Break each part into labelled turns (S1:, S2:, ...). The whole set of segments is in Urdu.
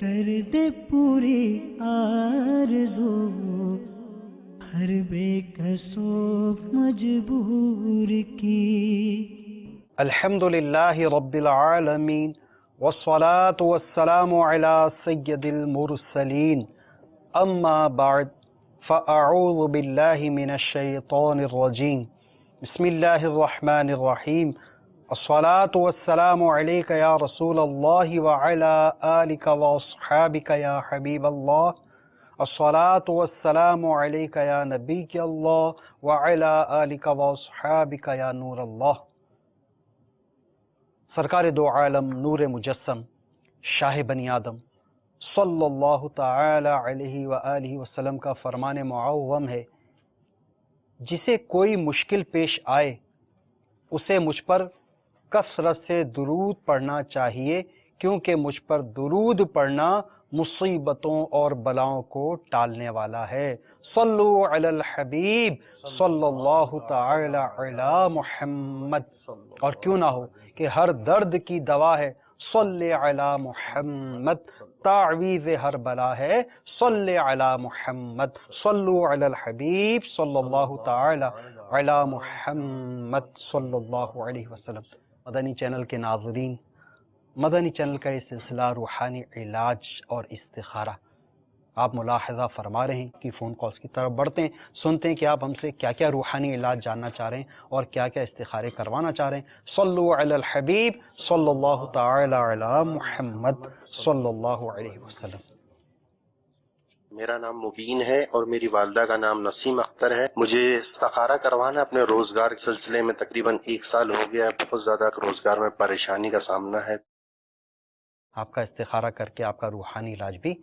S1: کر دے پوری آرزو ہر بے کسو مجبور کی.
S2: الحمد للہ رب العالمین والصلاة والسلام علی سید المرسلین اما بعد فاعوذ باللہ من الشیطان الرجیم بسم اللہ الرحمن الرحیم الصلاة والسلام علیک یا رسول اللہ وعلی آلک واصحابک یا حبیب اللہ الصلاة والسلام علیک یا نبی اللہ وعلی آلک واصحابک یا نور اللہ. سرکار دو عالم نور مجسم شاہ بنی آدم صلی اللہ تعالی علیہ وآلہ وسلم کا فرمان معظم ہے، جسے کوئی مشکل پیش آئے اسے مجھ پر کثرت سے درود پڑھنا چاہیے، کیونکہ مجھ پر درود پڑھنا مصیبتوں اور بلاؤں کو ٹالنے والا ہے. صلو علی الحبیب صلی اللہ تعالی علی محمد. اور کیوں نہ ہو کہ ہر درد کی دوا ہے صلی علی محمد، تعویذ ہر بلا ہے صلی علی محمد. صلو علی الحبیب صلی اللہ تعالی علی محمد صلی اللہ علیہ وسلم. مدنی چینل کے ناظرین، مدنی چینل کا یہ سلسلہ روحانی علاج اور استخارہ، آپ ملاحظہ فرما رہے ہیں کہ فون کالز کی طرف بڑھتے ہیں، سنتے ہیں کہ آپ ہم سے کیا کیا روحانی علاج جاننا چاہ رہے ہیں اور کیا کیا استخارے کروانا چاہ رہے ہیں. صلو علی الحبیب صلی اللہ تعالی علی محمد صلی اللہ علیہ وسلم.
S3: میرا نام مبین ہے اور میری والدہ کا نام نسیم اختر ہے. مجھے استخارہ کروانا اپنے روزگار کے سلسلے میں تقریباً 1 سال ہو گیا ہے. بہت زیادہ روزگار میں پریشانی کا سامنا ہے.
S2: آپ کا استخارہ کر کے آپ کا روحانی علاج بھی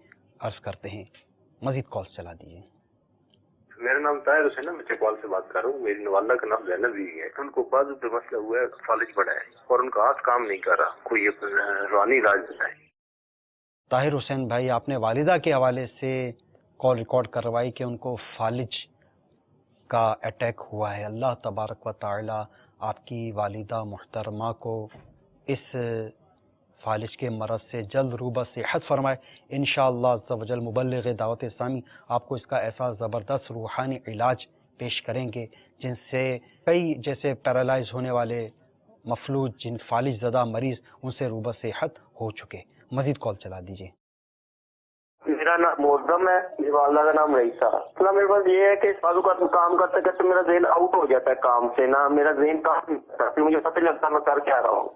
S2: عرض کرتے ہیں. مزید کال چلا دیجیے.
S4: میرا نام طاہر حسین ہے، میں چکوال سے بات کر رہا ہوں. میری والدہ کا نام زینب بھی ہے. ان کو بعض مسئلہ ہوا ہے، فالج بڑا ہے اور ان کا ہاتھ کام نہیں کر رہا. کوئی روحانی علاج بتائے.
S2: طاہر حسین بھائی، آپ نے والدہ کے حوالے سے کال ریکارڈ کروائی کہ ان کو فالج کا اٹیک ہوا ہے. اللہ تبارک و تعالی آپ کی والدہ محترمہ کو اس فالج کے مرض سے جلد روبہ صحت فرمائے. انشاءاللہ عز و جل مبلغ دعوت اسلامی آپ کو اس کا ایسا زبردست روحانی علاج پیش کریں گے جن سے کئی جیسے پیرالائز ہونے والے مفلوج، جن فالج زدہ مریض، ان سے روبہ صحت ہو چکے. مزید کال چلا دیجیے.
S4: میرا نام معظم ہے، میری والدہ کا نام رئیسہ. مطلب میرے پاس یہ ہے کہ بازو کا کام کرتے کرتے میرا ذہن آؤٹ ہو جاتا ہے کام سے، نہ میرا ذہن کام نہیں کرتا، پھر مجھے پتہ نہیں لگتا میں کر کیا رہا ہوں.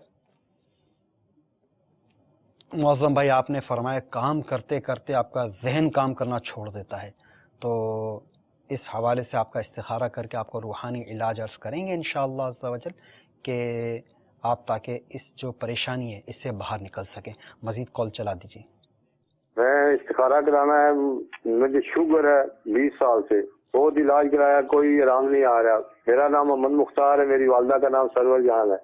S2: معظم بھائی، آپ نے فرمایا کام کرتے کرتے آپ کا ذہن کام کرنا چھوڑ دیتا ہے، تو اس حوالے سے آپ کا استخارہ کر کے آپ کو روحانی علاج عرض کریں گے انشاءاللہ عز و جل کہ آپ تاکہ اس جو پریشانی ہے اس سے باہر نکل سکیں. مزید کال چلا دیجیے.
S4: میں استخارہ کرانا ہے، مجھے شوگر ہے 20 سال سے، بہت علاج کرایا، کوئی آرام نہیں آ رہا. میرا نام محمد مختار ہے، میری والدہ کا نام سرور جہاں ہے.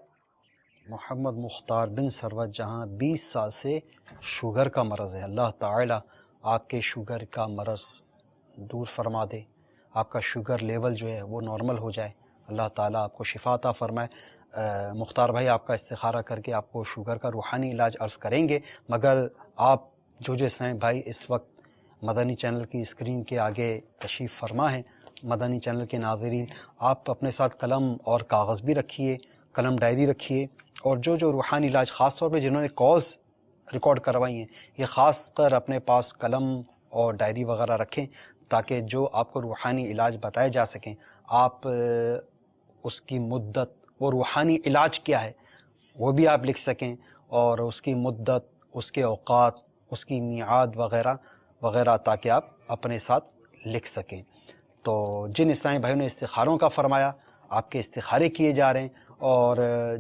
S2: محمد مختار بن سروت جہاں 20 سال سے شوگر کا مرض ہے. اللہ تعالی آپ کے شوگر کا مرض دور فرما دے، آپ کا شوگر لیول جو ہے وہ نارمل ہو جائے. اللہ تعالیٰ آپ کو شفا عطا فرمائے. مختار بھائی، آپ کا استخارہ کر کے آپ کو شوگر کا روحانی علاج عرض کریں گے، مگر آپ جو اسلام بھائی اس وقت مدنی چینل کی اسکرین کے آگے تشریف فرما ہیں، مدنی چینل کے ناظرین، آپ اپنے ساتھ قلم اور کاغذ بھی رکھیے، قلم ڈائری رکھیے، اور جو روحانی علاج خاص طور پہ جنہوں نے کالز ریکارڈ کروائی ہیں یہ خاص کر اپنے پاس قلم اور ڈائری وغیرہ رکھیں تاکہ جو آپ کو روحانی علاج بتائے جا سکیں آپ اس کی مدت، وہ روحانی علاج کیا ہے وہ بھی آپ لکھ سکیں، اور اس کی مدت، اس کے اوقات، اس کی میعاد وغیرہ وغیرہ تاکہ آپ اپنے ساتھ لکھ سکیں. تو جن اسلامی بھائیوں نے استخاروں کا فرمایا آپ کے استخارے کیے جا رہے ہیں، اور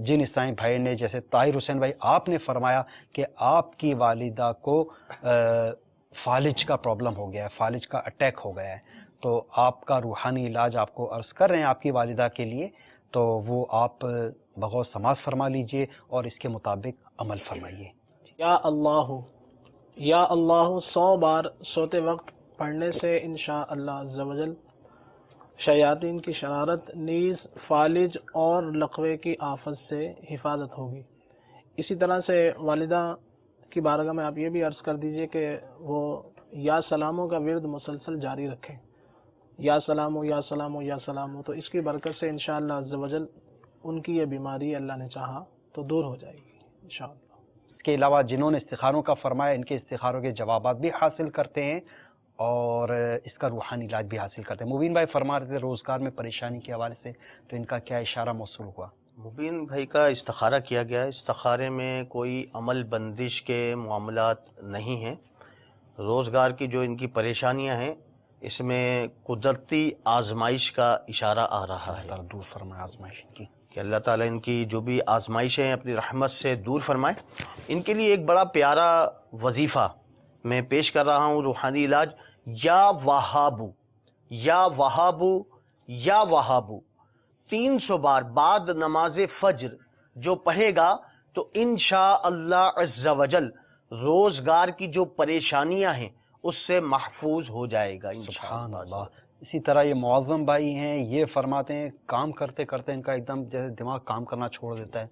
S2: جن اسلامی بھائی نے جیسے طاہر حسین بھائی آپ نے فرمایا کہ آپ کی والدہ کو فالج کا پرابلم ہو گیا ہے، فالج کا اٹیک ہو گیا ہے، تو آپ کا روحانی علاج آپ کو عرض کر رہے ہیں آپ کی والدہ کے لیے، تو وہ آپ بغور سماعت فرما لیجئے اور اس کے مطابق عمل فرمائیے.
S5: یا اللہ 100 بار سوتے وقت پڑھنے سے انشاءاللہ عز و جل شیاطین کی شرارت نیز فالج اور لقوے کی آفت سے حفاظت ہوگی. اسی طرح سے والدہ کی بارگاہ میں آپ یہ بھی عرض کر دیجئے کہ وہ یا سلاموں کا ورد مسلسل جاری رکھیں، یا سلام ہو یا سلام ہو یا سلام ہو، تو اس کی برکت سے انشاءاللہ عز و جل ان کی یہ بیماری اللہ نے چاہا تو دور ہو جائے گی انشاءاللہ۔
S2: اس کے علاوہ جنہوں نے استخاروں کا فرمایا، ان کے استخاروں کے جوابات بھی حاصل کرتے ہیں اور اس کا روحانی علاج بھی حاصل کرتے ہیں۔ مبین بھائی فرما رہے تھے روزگار میں پریشانی کے حوالے سے، تو ان کا کیا اشارہ موصول ہوا؟
S6: مبین بھائی کا استخارہ کیا گیا ہے، استخارے میں کوئی عمل بندش کے معاملات نہیں ہیں۔ روزگار کی جو ان کی پریشانیاں ہیں اس میں قدرتی آزمائش کا اشارہ آ رہا ہے،
S2: دور فرمائے آزمائش کی،
S6: کہ اللہ تعالیٰ ان کی جو بھی آزمائشیں اپنی رحمت سے دور فرمائے۔ ان کے لیے ایک بڑا پیارا وظیفہ میں پیش کر رہا ہوں، روحانی علاج، یا وہابو یا وہابو یا وہابو 300 بار بعد نماز فجر جو پڑھے گا تو انشاءاللہ عز و جل روزگار کی جو پریشانیاں ہیں اس سے محفوظ ہو جائے گا
S2: سبحان اللہ۔ اسی طرح یہ معظم بھائی ہیں، یہ فرماتے ہیں کام کرتے کرتے ان کا ایک دم جیسے دماغ کام کرنا چھوڑ دیتا ہے،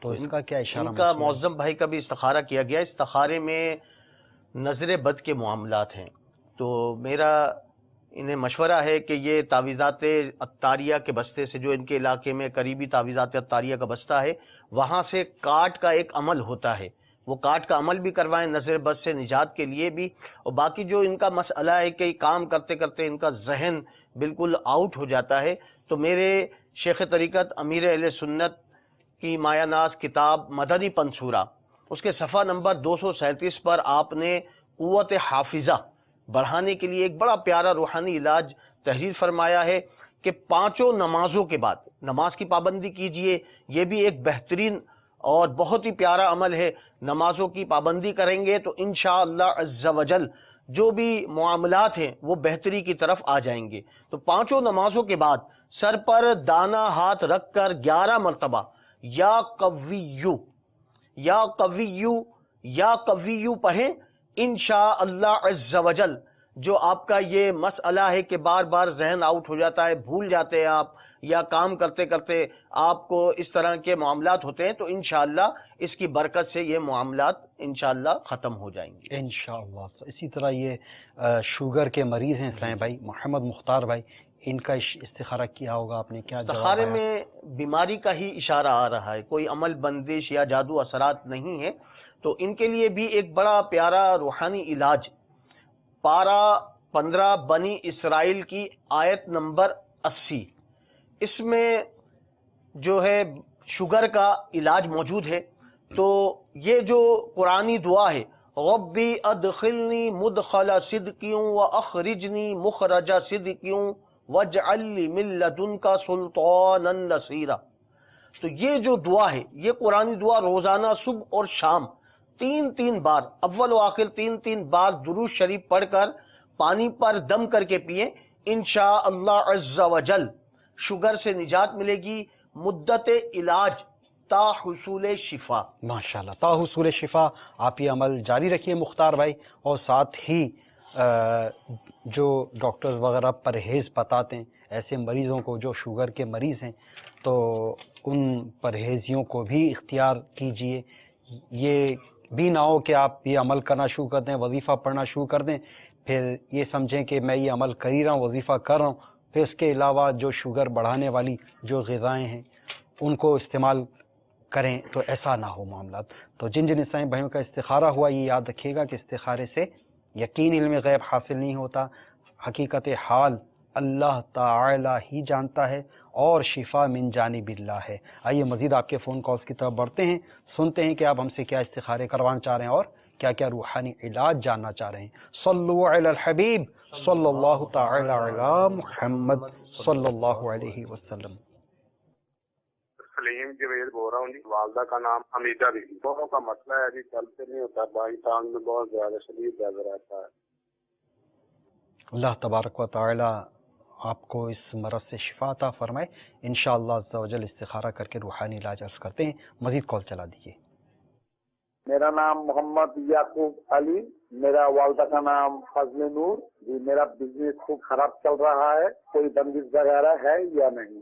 S2: تو اس کا کیا اشارہ؟
S6: ان کا معظم بھائی کا بھی استخارہ کیا گیا۔ استخارے میں نظر بد کے معاملات ہیں، تو میرا انہیں مشورہ ہے کہ یہ تعویذات عطاریہ کے بستے سے، جو ان کے علاقے میں قریبی تعویذات عطاریہ کا بستہ ہے، وہاں سے کاٹ کا ایک عمل ہوتا ہے، وہ کاٹ کا عمل بھی کروائیں نظر بد سے نجات کے لیے بھی۔ اور باقی جو ان کا مسئلہ ہے کہ کام کرتے کرتے ان کا ذہن بالکل آؤٹ ہو جاتا ہے، تو میرے شیخ طریقت امیر اہل سنت کی مایہ ناز کتاب مدنی پنصورہ، اس کے صفحہ نمبر 237 پر آپ نے قوت حافظہ بڑھانے کے لیے ایک بڑا پیارا روحانی علاج تحریر فرمایا ہے کہ 5 نمازوں کے بعد نماز کی پابندی کیجئے۔ یہ بھی ایک بہترین اور بہت ہی پیارا عمل ہے۔ نمازوں کی پابندی کریں گے تو انشاءاللہ عز و جل جو بھی معاملات ہیں وہ بہتری کی طرف آ جائیں گے۔ تو 5 نمازوں کے بعد سر پر دانہ ہاتھ رکھ کر 11 مرتبہ یا قویو یا قویو یا قویو پڑھیں، انشاءاللہ عز و جل جو آپ کا یہ مسئلہ ہے کہ بار بار ذہن آؤٹ ہو جاتا ہے، بھول جاتے ہیں آپ، یا کام کرتے کرتے آپ کو اس طرح کے معاملات ہوتے ہیں، تو انشاءاللہ اس کی برکت سے یہ معاملات انشاءاللہ ختم ہو جائیں گے
S2: انشاءاللہ۔ اسی طرح یہ شوگر کے مریض ہیں اسلام بھائی، محمد مختار بھائی، ان کا استخارہ کیا ہوگا آپ نے، کیا جواب
S6: استخارے
S2: آیا؟
S6: میں بیماری کا ہی اشارہ آ رہا ہے، کوئی عمل بندش یا جادو اثرات نہیں ہے۔ تو ان کے لیے بھی ایک بڑا پیارا روحانی علاج، پارہ 15 بنی اسرائیل کی آیت نمبر 80، اس میں جو ہے شوگر کا علاج موجود ہے۔ تو یہ جو قرآنی دعا ہے، ربی ادخلنی مدخل صدقیوں واخرجنی مخرج صدقیوں واجعل لی من لدنک سلطانا نصیرا، تو یہ جو دعا ہے، یہ قرآنی دعا روزانہ صبح اور شام 3 بار، اول و آخر 3 بار درود شریف پڑھ کر پانی پر دم کر کے پیئیں، انشاءاللہ عز و جل شوگر سے نجات ملے گی، مدت علاج تا حصول شفا۔
S2: ماشاءاللہ، تا حصول شفا۔ آپ یہ عمل جاری رکھیے مختار بھائی، اور ساتھ ہی جو ڈاکٹرز وغیرہ پرہیز بتاتے ہیں ایسے مریضوں کو جو شوگر کے مریض ہیں، تو ان پرہیزیوں کو بھی اختیار کیجئے۔ یہ بھی نہ ہو کہ آپ یہ عمل کرنا شروع کر دیں، وظیفہ پڑھنا شروع کر دیں، پھر یہ سمجھیں کہ میں یہ عمل کر ہی رہا ہوں، وظیفہ کر رہا ہوں، پھر اس کے علاوہ جو شوگر بڑھانے والی جو غذائیں ہیں ان کو استعمال کریں، تو ایسا نہ ہو معاملات۔ تو جن اسلامی بھائیوں کا استخارہ ہوا، یہ یاد رکھیے گا کہ استخارے سے یقین علم غیب حاصل نہیں ہوتا، حقیقت حال اللہ تعالی ہی جانتا ہے، اور شفا من جانب اللہ ہے۔ آئیے مزید آپ کے فون کالز کی طرف بڑھتے ہیں، سنتے ہیں کہ آپ ہم سے کیا استخارے کروانا چاہ رہے ہیں اور کیا کیا روحانی علاج جاننا چاہ رہے ہیں۔ صلو علی الحبیب صلی اللہ تعالی علی محمد صلی اللہ علیہ وسلم۔
S7: سلیم جوید بول رہا ہوں جی، والدہ کا نام حمیدہ بیوی۔ بہت کا مسئلہ ہے جی، چلتے نہیں ہوتا، بھائی ٹانگ میں بہت زیادہ شدید درد رہتا ہے۔
S2: اللہ تبارک و تعالی آپ کو اس مرض سے شفا عطا فرمائے۔ انشاءاللہ عز و جل استخارہ کر کے روحانی علاج عرض کرتے ہیں۔ مزید کال چلا دیجیے۔
S7: میرا نام محمد یعقوب علی، میرا والدہ کا نام فضل نور جی۔ میرا بزنس خوب خراب چل رہا ہے، کوئی بندش وغیرہ ہے یا نہیں؟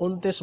S5: 29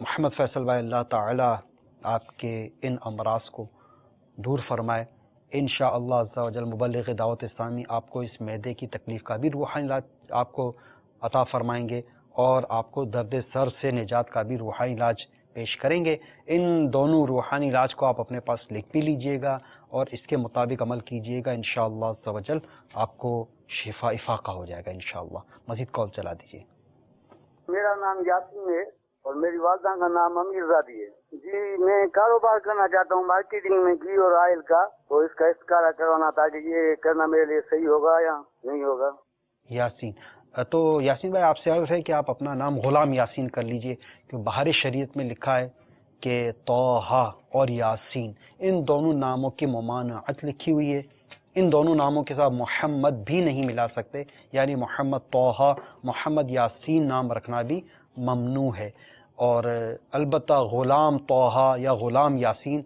S2: محمد فیصل بھائی اللہ تعالی آپ کے ان امراض کو دور فرمائے. انشاءاللہ عز و جل مبلغ دعوت اسلامی آپ کو اس معدے کی تکلیف کا بھی روحانی علاج آپ کو عطا فرمائیں گے اور آپ کو درد سر سے نجات کا بھی روحانی علاج پیش کریں گے. ان دونوں روحانی علاج کو آپ اپنے پاس لکھ بھی لیجئے گا اور اس کے مطابق عمل کیجئے گا. انشاءاللہ عز و جل آپ کو شفا افاقہ ہو جائے گا انشاءاللہ. مزید کال چلا دیجئے.
S8: میرا نام یاسین ہے اور میری والدہ کا نام امیر زادی ہے. جی میں کاروبار کرنا چاہتا ہوں مارکیٹنگ میں گھی اور آئل کا, تو اس کا استخارہ کروانا تھا کہ یہ کرنا میرے لیے صحیح ہوگا یا نہیں ہوگا.
S2: یاسین, تو یاسین بھائی آپ سے عرض ہے کہ آپ اپنا نام غلام یاسین کر لیجئے, کہ بہار شریعت میں لکھا ہے کہ طٰہٰ اور یاسین ان دونوں ناموں کی ممانعت لکھی ہوئی ہے. ان دونوں ناموں کے ساتھ محمد بھی نہیں ملا سکتے, یعنی محمد طٰہٰ محمد یاسین نام رکھنا بھی ممنوع ہے. اور البتہ غلام طٰہٰ یا غلام یاسین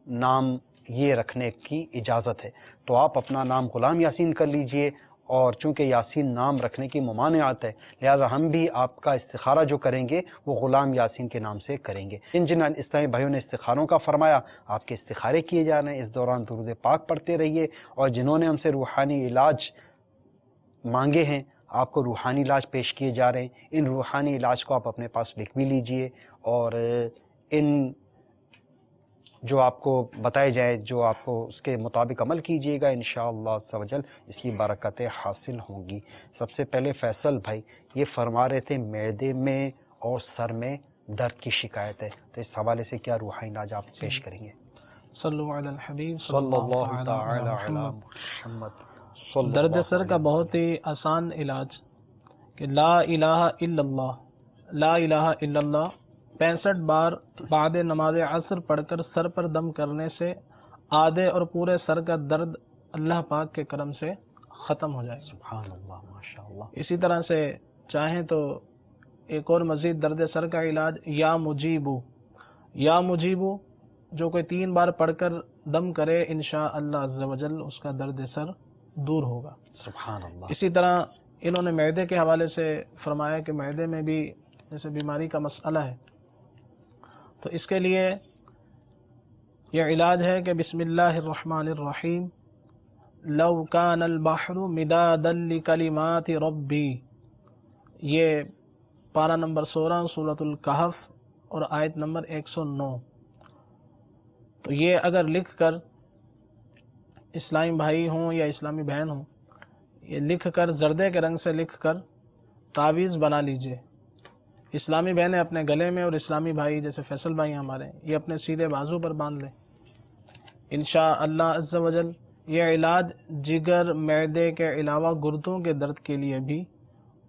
S2: نام یہ رکھنے کی اجازت ہے. تو آپ اپنا نام غلام یاسین کر لیجئے, اور چونکہ یاسین نام رکھنے کی ممانعت ہے لہذا ہم بھی آپ کا استخارہ جو کریں گے وہ غلام یاسین کے نام سے کریں گے. جن اسلامی بھائیوں نے استخاروں کا فرمایا, آپ کے استخارے کیے جا رہے ہیں. اس دوران درود پاک پڑھتے رہیے, اور جنہوں نے ہم سے روحانی علاج مانگے ہیں آپ کو روحانی علاج پیش کیے جا رہے ہیں. ان روحانی علاج کو آپ اپنے پاس لکھ بھی لیجئے, اور ان جو آپ کو بتائے جائے جو آپ کو اس کے مطابق عمل کیجیے گا انشاءاللہ عز و جل اس کی برکتیں حاصل ہوں گی. سب سے پہلے فیصل بھائی یہ فرما رہے تھے معدے میں اور سر میں درد کی شکایت ہے, تو اس حوالے سے کیا روحانی علاج آپ پیش کریں گے؟
S5: صلو علی الحبیب
S2: صلی اللہ تعالی علی محمد.
S5: درد سر کا بہت ہی آسان علاج کہ لا الہ الا اللہ, لا الہ الا اللہ 65 بار بعد نماز عصر پڑھ کر سر پر دم کرنے سے آدھے اور پورے سر کا درد اللہ پاک کے کرم سے ختم ہو جائے گا.
S2: سبحان اللہ, ماشاءاللہ.
S5: اسی طرح سے چاہیں تو ایک اور مزید درد سر کا علاج یا مجیبو, یا مجیبو جو کوئی 3 بار پڑھ کر دم کرے انشاءاللہ عز و جل اس کا درد سر دور ہوگا.
S2: سبحان اللہ.
S5: اسی طرح انہوں نے معدے کے حوالے سے فرمایا کہ معدے میں بھی جیسے بیماری کا مسئلہ ہے, تو اس کے لیے یہ علاج ہے کہ بسم اللہ الرحمن الرحیم لو کان البحر مدادا لکلمات ربی, یہ پارہ نمبر 16 سورۃ الکہف اور آیت نمبر 109. تو یہ اگر لکھ کر اسلامی بھائی ہوں یا اسلامی بہن ہوں, یہ لکھ کر زردے کے رنگ سے لکھ کر تعویذ بنا لیجئے. اسلامی بہنیں اپنے گلے میں, اور اسلامی بھائی جیسے فیصل بھائی ہمارے یہ اپنے سیدھے بازو پر باندھ لیں. انشاءاللہ عز و جل یہ علاج جگر معدے کے علاوہ گردوں کے درد کے لیے بھی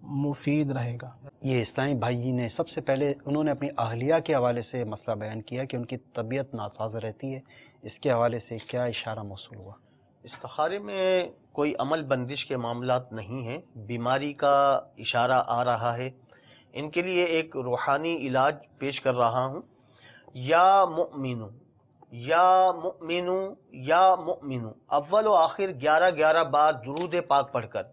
S5: مفید رہے گا.
S2: یہ اسلامی بھائی نے سب سے پہلے انہوں نے اپنی اہلیہ کے حوالے سے مسئلہ بیان کیا کہ ان کی طبیعت ناساز رہتی ہے, اس کے حوالے سے کیا اشارہ موصول ہوا؟
S6: استخارے میں کوئی عمل بندش کے معاملات نہیں ہیں, بیماری کا اشارہ آ رہا ہے. ان کے لیے ایک روحانی علاج پیش کر رہا ہوں. یا مؤمنو, یا مؤمنو, یا مؤمنو, اول و آخر 11 بار درود پاک پڑھ کر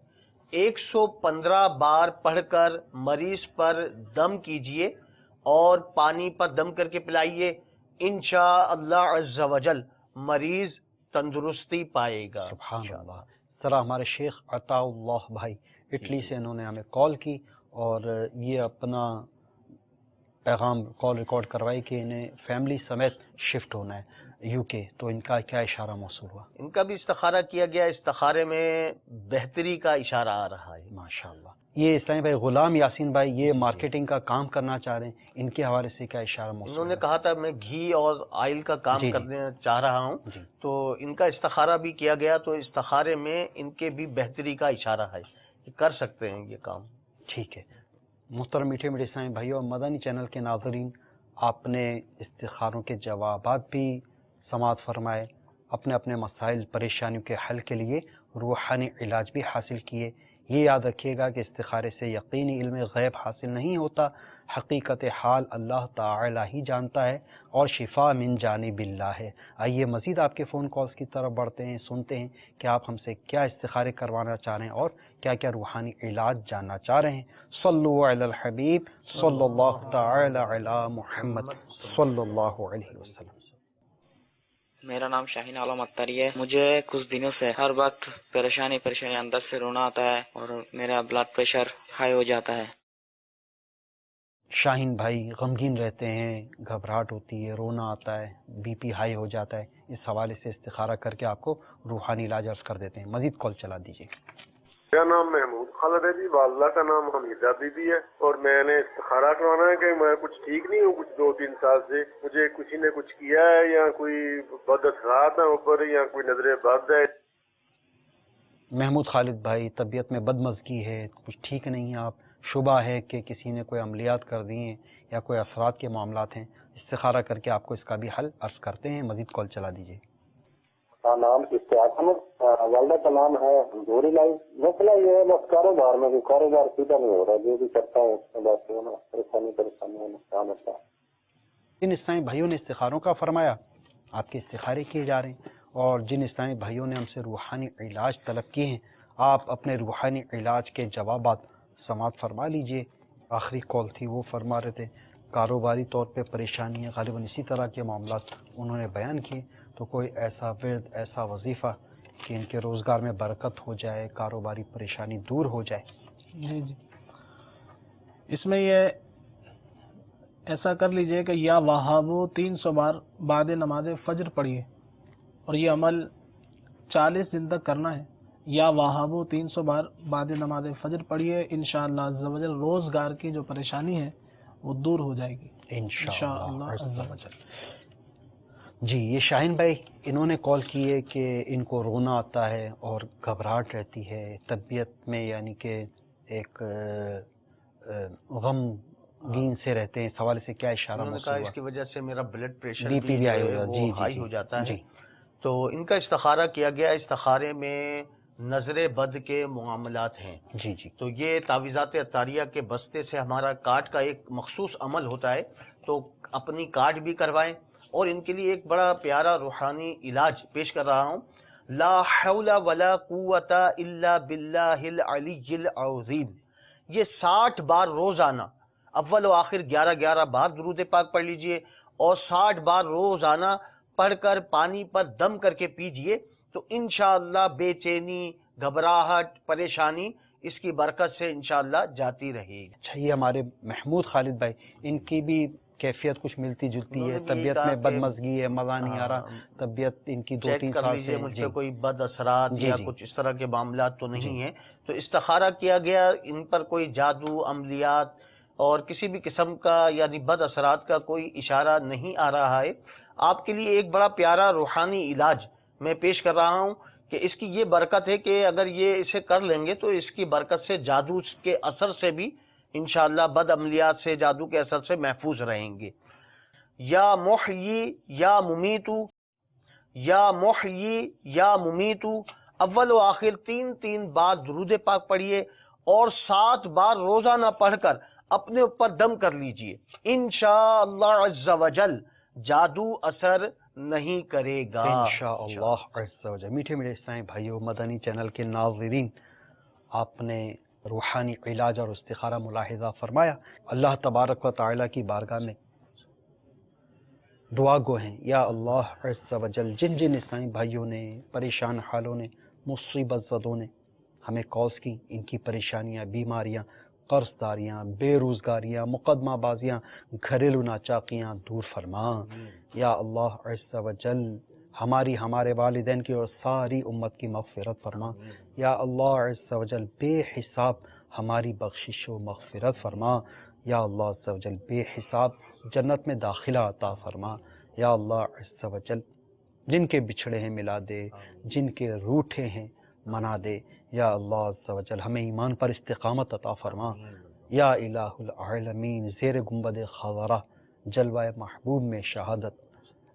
S6: 115 بار پڑھ کر مریض پر دم کیجئے اور پانی پر دم کر کے پلائیے. انشاءاللہ عز و جل مریض تندرستی پائے گا.
S2: سبحان اللہ. ذرا ہمارے شیخ عطا اللہ بھائی اٹلی سے انہوں نے ہمیں کال کی اور یہ اپنا پیغام کال ریکارڈ کروائی کہ انہیں فیملی سمیت شفٹ ہونا ہے یو کے, تو ان کا کیا اشارہ موصول ہوا؟
S6: ان کا بھی استخارہ کیا گیا, استخارے میں بہتری کا اشارہ آ رہا ہے
S2: ماشاءاللہ. یہ اسلامی بھائی غلام یاسین بھائی یہ مارکیٹنگ کا کام کرنا چاہ رہے ہیں, ان کے حوالے سے کیا اشارہ موصول؟
S6: انہوں نے کہا تھا میں گھی اور آئل کا کام کرنا چاہ رہا ہوں, تو ان کا استخارہ بھی کیا گیا, تو استخارے میں ان کے بھی بہتری کا اشارہ ہے کہ کر سکتے ہیں یہ کام.
S2: ٹھیک ہے. محترم میٹھے میٹھے اسلامی بھائیوں اور مدنی چینل کے ناظرین, آپ نے استخاروں کے جوابات بھی سماعت فرمائے, اپنے اپنے مسائل پریشانیوں کے حل کے لیے روحانی علاج بھی حاصل کیے. یہ یاد رکھیے گا کہ استخارے سے یقینی علم غیب حاصل نہیں ہوتا، حقیقت حال اللہ تعالی ہی جانتا ہے، اور شفا من جانب اللہ ہے۔ آئیے مزید آپ کے فون کالز کی طرف بڑھتے ہیں، سنتے ہیں کہ آپ ہم سے کیا استخارے کروانا چاہ رہے ہیں اور کیا کیا روحانی علاج جاننا چاہ رہے ہیں۔ صلو علی الحبیب صلی اللہ تعالی علی محمد صلی اللہ علیہ وسلم۔
S9: میرا نام شاہین عالم اختری ہے۔ مجھے کچھ دنوں سے ہر وقت پریشانی اندر سے رونا آتا ہے اور میرا بلڈ پریشر ہائی ہو جاتا ہے۔
S2: شاہین بھائی غمگین رہتے ہیں، گھبراہٹ ہوتی ہے، رونا آتا ہے، بی پی ہائی ہو جاتا ہے، اس حوالے سے استخارہ کر کے آپ کو روحانی علاج عرض کر دیتے ہیں۔ مزید کال چلا دیجیے۔
S10: میرا نام محمود خالد ہے جی، والدہ کا نام حمیدہ بی بی ہے، اور میں نے استخارہ کروانا ہے کہ میں کچھ ٹھیک نہیں ہوں، کچھ 2-3 سال سے مجھے کسی نے کچھ کیا ہے، یا کوئی بد اثرات ہیں اوپر، یا کوئی نظر بد ہے۔
S2: محمود خالد بھائی، طبیعت میں بدمزگی ہے، کچھ ٹھیک نہیں ہے، آپ شبہ ہے کہ کسی نے کوئی عملیات کر دی ہیں یا کوئی اثرات کے معاملات ہیں، استخارہ کر کے آپ کو اس کا بھی حل عرض کرتے ہیں۔ مزید کال چلا دیجیے۔
S11: نام اشتیاق احمد، والدہ کا نام ہے گوری لائی۔ مسئلہ یہ ہے بس کاروبار میں بھی کاروبار سیدھا نہیں ہو رہا، جو بھی کرتا ہے اس میں بس پریشانی نقصان ہوتا ہے۔
S2: جن اسلامی بھائیوں نے استخاروں کا فرمایا، آپ کے استخارے کیے جا رہے ہیں، اور جن اسلامی بھائیوں نے ہم سے روحانی علاج طلب کیے ہیں، آپ اپنے روحانی علاج کے جوابات سماعت فرما لیجئے۔ آخری کال تھی، وہ فرما رہے تھے کاروباری طور پہ پریشانی ہے، غالباً اسی طرح کے معاملات انہوں نے بیان کیے۔ تو کوئی ایسا ورد، ایسا وظیفہ کہ ان کے روزگار میں برکت ہو جائے، کاروباری پریشانی دور ہو جائے۔
S5: جی جی، اس میں یہ ایسا کر لیجئے کہ یا وہابو 300 بار بعد نماز فجر پڑھیے، اور یہ عمل 40 دن تک کرنا ہے۔ یا وہابو 300 بار بعد نماز فجر پڑھیے، انشاءاللہ عز و جل روزگار کی جو پریشانی ہے وہ دور ہو جائے گی انشاءاللہ عز و جل۔
S2: جی، یہ شاہین بھائی انہوں نے کال کی ہے کہ ان کو رونا آتا ہے اور گھبراہٹ رہتی ہے طبیعت میں، یعنی کہ ایک غمگین سے رہتے ہیں۔ اس حوالے سے کیا اشارہ
S6: موصول ہوا؟ اس کی وجہ سے میرا بلڈ پریشر
S2: بھی
S6: ہائی ہو جاتا ہے۔ تو ان کا استخارہ کیا گیا، استخارے میں نظر بد کے معاملات ہیں۔
S2: جی جی،
S6: تو یہ تعویذات عطاریہ کے بستے سے ہمارا کارڈ کا ایک مخصوص عمل ہوتا ہے، تو اپنی کارڈ بھی کروائیں، اور ان کے لیے ایک بڑا پیارا روحانی علاج پیش کر رہا ہوں۔ لا حول ولا قوت الا باللہ العلی العظیم، یہ 60 بار روزانہ اول و آخر 11 بار درود پاک پڑھ لیجئے، اور 60 بار روزانہ پڑھ کر پانی پر دم کر کے پیجئے، تو انشاءاللہ بے چینی، گھبراہٹ، پریشانی اس کی برکت سے انشاءاللہ جاتی رہے گی۔
S2: اچھا، یہ ہمارے محمود خالد بھائی، ان کی بھی کیفیت کچھ ملتی جلتی ہے، طبیعت میں بدمزگی ہے، مزہ نہیں آ رہا، طبیعت ان کی 2-3 سال سے
S6: مجھ سے کوئی بد اثرات یا کچھ اس طرح کے معاملات تو نہیں ہیں۔ تو استخارہ کیا گیا، ان پر کوئی جادو، عملیات اور کسی بھی قسم کا یعنی بد اثرات کا کوئی اشارہ نہیں آ رہا ہے۔ آپ کے لیے ایک بڑا پیارا روحانی علاج میں پیش کر رہا ہوں کہ اس کی یہ برکت ہے کہ اگر یہ اسے کر لیں گے تو اس کی برکت سے جادو کے اثر سے بھی انشاءاللہ بد عملیات سے، جادو کے اثر سے محفوظ رہیں گے۔ یا محیی یا ممیتو، یا محیی یا ممیتو، اول و آخر 3 بار درود پاک پڑھیے، اور 7 بار روزانہ پڑھ کر اپنے اوپر دم کر لیجئے، انشاءاللہ عز و جل جادو اثر نہیں کرے گا
S2: انشاءاللہ عز و جل۔ میٹھے میٹھے اسلامی بھائیو، مدنی چینل کے ناظرین، آپ نے روحانی علاج اور استخارہ ملاحظہ فرمایا۔ اللہ تبارک و تعالی کی بارگاہ میں دعا گو ہیں، یا اللہ عز و جل، جن جن اسلامی بھائیوں نے، پریشان حالوں نے، مصیبت زدوں نے ہمیں کالز کی، ان کی پریشانیاں، بیماریاں، قرض داریاں، بے روزگاریاں، مقدمہ بازیاں، گھریلو ناچاقیاں دور فرما۔ یا اللہ عز و جل، ہمارے والدین کی اور ساری امت کی مغفرت فرما۔ یا اللہ عز و جل، بے حساب ہماری بخشش و مغفرت فرما۔ یا اللہ عز و جل، بے حساب جنت میں داخلہ عطا فرما۔ یا اللہ عز و جل، جن کے بچھڑے ہیں ملا دے، جن کے روٹھے ہیں منا دے۔ یا اللہ عز و جل، ہمیں ایمان پر استقامت عطا فرما۔ یا الہ العالمین، زیر گنبد خضرہ جلوہ محبوب میں شہادت